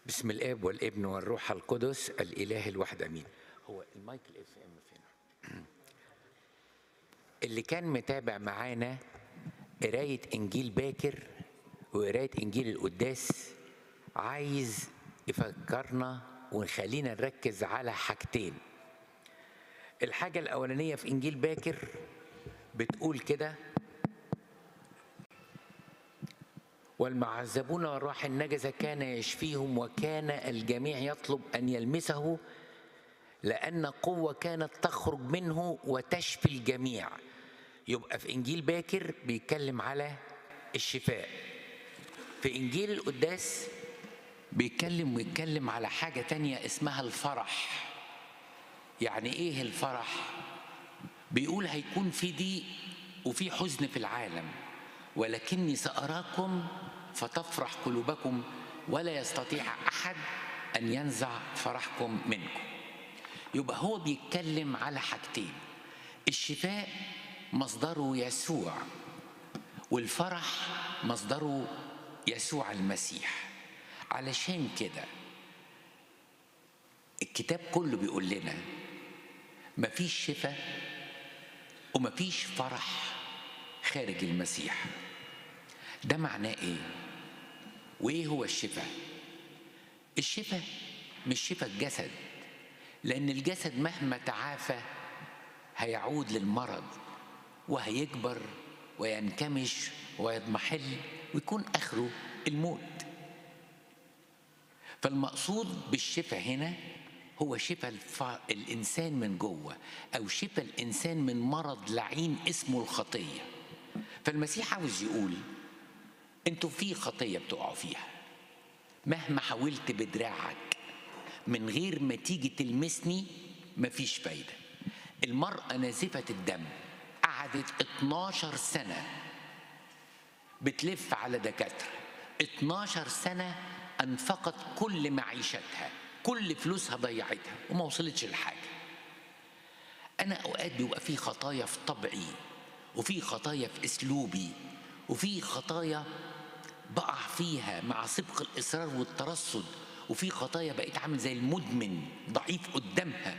بسم الاب والابن والروح القدس الاله الواحد امين. هو المايك الاف ام فين؟ اللي كان متابع معانا قرايه انجيل باكر وقرايه انجيل القداس عايز يفكرنا ونخلينا نركز على حاجتين. الحاجه الاولانيه في انجيل باكر بتقول كده: والمعذبون والراح النجسة كان يشفيهم، وكان الجميع يطلب أن يلمسه لأن قوة كانت تخرج منه وتشفي الجميع. يبقى في إنجيل باكر بيتكلم على الشفاء، في إنجيل القداس بيتكلم على حاجة تانية اسمها الفرح. يعني إيه الفرح؟ بيقول هيكون في ضيق وفي حزن في العالم، ولكني سأراكم فتفرح قلوبكم ولا يستطيع أحد أن ينزع فرحكم منكم. يبقى هو بيتكلم على حاجتين: الشفاء مصدره يسوع، والفرح مصدره يسوع المسيح. علشان كده الكتاب كله بيقول لنا مفيش شفاء ومفيش فرح خارج المسيح. ده معناه ايه؟ وايه هو الشفاء؟ الشفاء مش شفاء الجسد، لان الجسد مهما تعافى هيعود للمرض وهيكبر وينكمش ويضمحل ويكون اخره الموت. فالمقصود بالشفاء هنا هو شفاء الانسان من جوه، او شفاء الانسان من مرض لعين اسمه الخطيه. فالمسيح عاوز يقول انتوا في خطيه بتقعوا فيها، مهما حاولت بدراعك من غير ما تيجي تلمسني مفيش فايده. المرأة نازفة الدم قعدت 12 سنة بتلف على دكاترة، 12 سنة أنفقت كل معيشتها، كل فلوسها ضيعتها وما وصلتش لحاجة. أنا أوقات بيبقى في خطايا في طبعي، وفي خطايا في أسلوبي، وفي خطايا بقع فيها مع سبق الإصرار والترصد، وفي خطايا بقيت عامل زي المدمن ضعيف قدامها،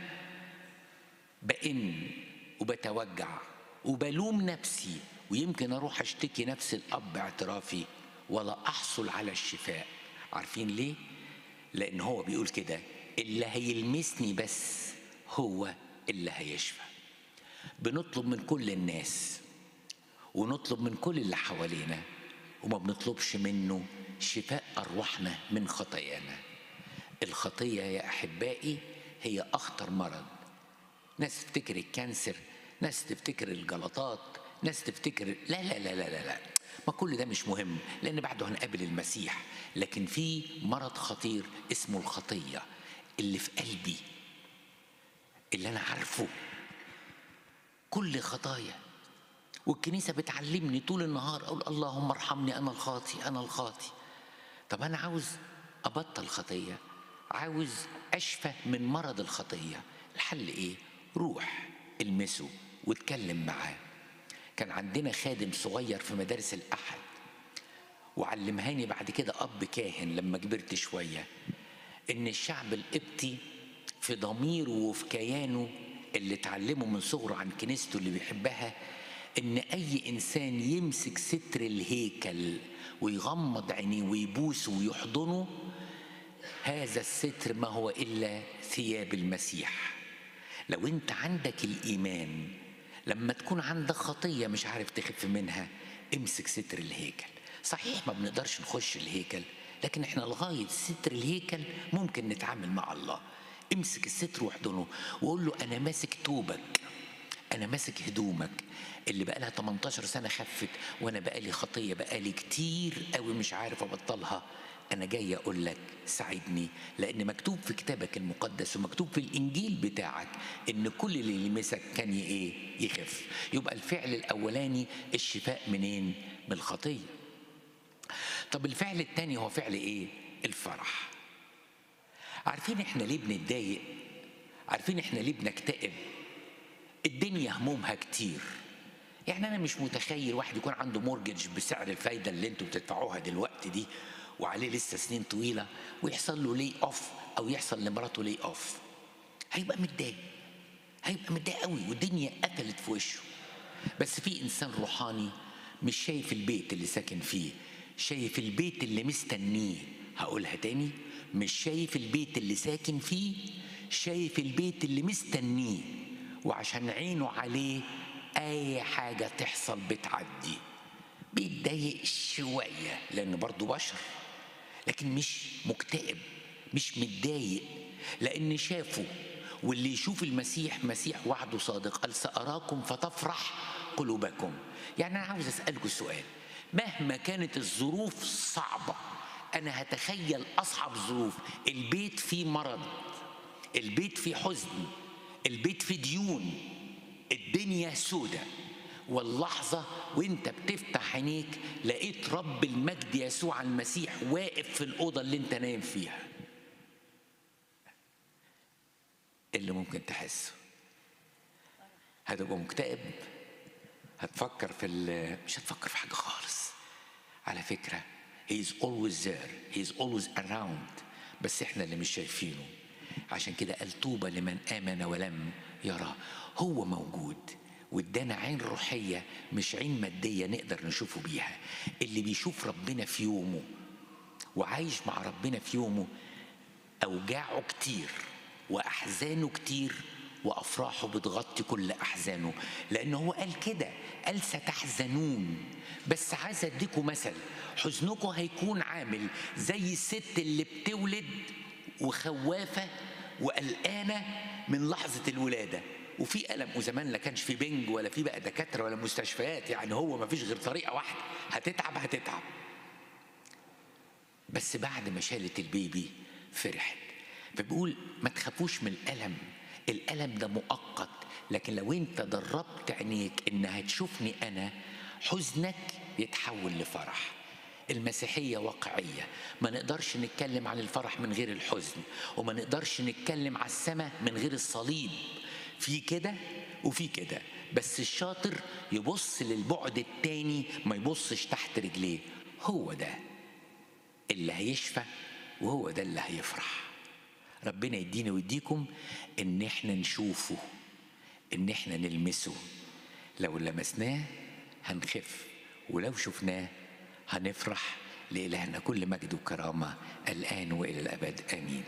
بئن وبتوجع وبلوم نفسي، ويمكن أروح أشتكي نفس الأب اعترافي ولا أحصل على الشفاء. عارفين ليه؟ لأن هو بيقول كده: اللي هيلمسني بس هو اللي هيشفى. بنطلب من كل الناس ونطلب من كل اللي حوالينا، وما بنطلبش منه شفاء أرواحنا من خطايانا. الخطية يا أحبائي هي أخطر مرض. ناس تفتكر الكانسر، ناس تفتكر الجلطات، ناس تفتكر لا لا لا لا لا لا، ما كل ده مش مهم لأن بعده هنقابل المسيح. لكن في مرض خطير اسمه الخطية اللي في قلبي، اللي أنا عارفه كل خطايا، والكنيسة بتعلمني طول النهار أقول اللهم ارحمني أنا الخاطي أنا الخاطي. طب أنا عاوز أبطل خطية، عاوز أشفى من مرض الخطية. الحل إيه؟ روح المسه واتكلم معاه. كان عندنا خادم صغير في مدارس الأحد، وعلمهاني بعد كده أب كاهن لما كبرت شوية، إن الشعب القبطي في ضميره وفي كيانه اللي اتعلمه من صغره عن كنيسته اللي بيحبها، إن أي إنسان يمسك ستر الهيكل ويغمض عينيه ويبوسه ويحضنه، هذا الستر ما هو إلا ثياب المسيح. لو أنت عندك الإيمان، لما تكون عندك خطية مش عارف تخف منها، امسك ستر الهيكل. صحيح ما بنقدرش نخش الهيكل، لكن احنا لغاية ستر الهيكل ممكن نتعامل مع الله. امسك الستر واحضنه وقول له أنا ماسك توبك، أنا ماسك هدومك اللي بقالها 18 سنة خفت، وأنا بقالي خطية بقالي كتير قوي مش عارف أبطلها. أنا جاي أقول لك ساعدني، لأن مكتوب في كتابك المقدس ومكتوب في الإنجيل بتاعك إن كل اللي يلمسك كان يخف. يبقى الفعل الأولاني الشفاء منين؟ من الخطية. طب الفعل الثاني هو فعل إيه؟ الفرح. عارفين إحنا ليه بنتضايق؟ عارفين إحنا ليه بنكتئب؟ الدنيا همومها كتير. يعني أنا مش متخيل واحد يكون عنده مورجج بسعر الفايدة اللي انتوا بتدفعوها دلوقتي دي، وعليه لسه سنين طويلة ويحصل له لي اوف او يحصل لمراته لي اوف، هيبقى متضايق، هيبقى متضايق قوي والدنيا قتلت في وشه. بس في انسان روحاني مش شايف البيت اللي ساكن فيه، شايف البيت اللي مستنيه. هقولها تاني، مش شايف البيت اللي ساكن فيه، شايف البيت اللي مستنيه، وعشان عينه عليه اي حاجة تحصل بتعدي. بيتضايق شوية لأنه برضه بشر، لكن مش مكتئب، مش متضايق، لأن شافه. واللي يشوف المسيح، مسيح وعده صادق، قال سأراكم فتفرح قلوبكم. يعني أنا عاوز أسألكم السؤال، مهما كانت الظروف صعبة، أنا هتخيل أصعب ظروف، البيت فيه مرض، البيت فيه حزن، البيت فيه ديون، الدنيا سودة، واللحظة وانت بتفتح عينيك لقيت رب المجد يسوع المسيح واقف في الأوضة اللي انت نايم فيها، اللي ممكن تحسه؟ هتبقى مكتئب، هتفكر مش هتفكر في حاجة خالص. على فكرة he is always there, he is always around، بس احنا اللي مش شايفينه. عشان كده قال طوبى لمن آمن ولم يرى. هو موجود وادانا عين روحية مش عين مادية نقدر نشوفه بيها. اللي بيشوف ربنا في يومه وعايش مع ربنا في يومه أوجاعه كتير وأحزانه كتير وأفراحه بتغطي كل أحزانه، لأنه هو قال كده، قال ستحزنون. بس عايز أديكم مثل، حزنكم هيكون عامل زي الست اللي بتولد وخوافة وقلقانة من لحظة الولادة وفي ألم، وزمان لا كانش في بنج ولا في بقى دكاترة ولا مستشفيات، يعني هو ما فيش غير طريقة واحدة، هتتعب. بس بعد ما شالت البيبي فرحت. فبقول ما تخافوش من الألم، الألم ده مؤقت، لكن لو انت دربت عينيك انها تشوفني انا، حزنك يتحول لفرح. المسيحية واقعية، ما نقدرش نتكلم عن الفرح من غير الحزن، وما نقدرش نتكلم عن السماء من غير الصليب. في كده وفي كده، بس الشاطر يبص للبعد التاني، ما يبصش تحت رجليه. هو ده اللي هيشفى وهو ده اللي هيفرح. ربنا يدينا ويديكم ان احنا نشوفه، ان احنا نلمسه. لو لمسناه هنخف، ولو شفناه هنفرح. لإلهنا كل مجد وكرامة الآن وإلى الأبد، آمين.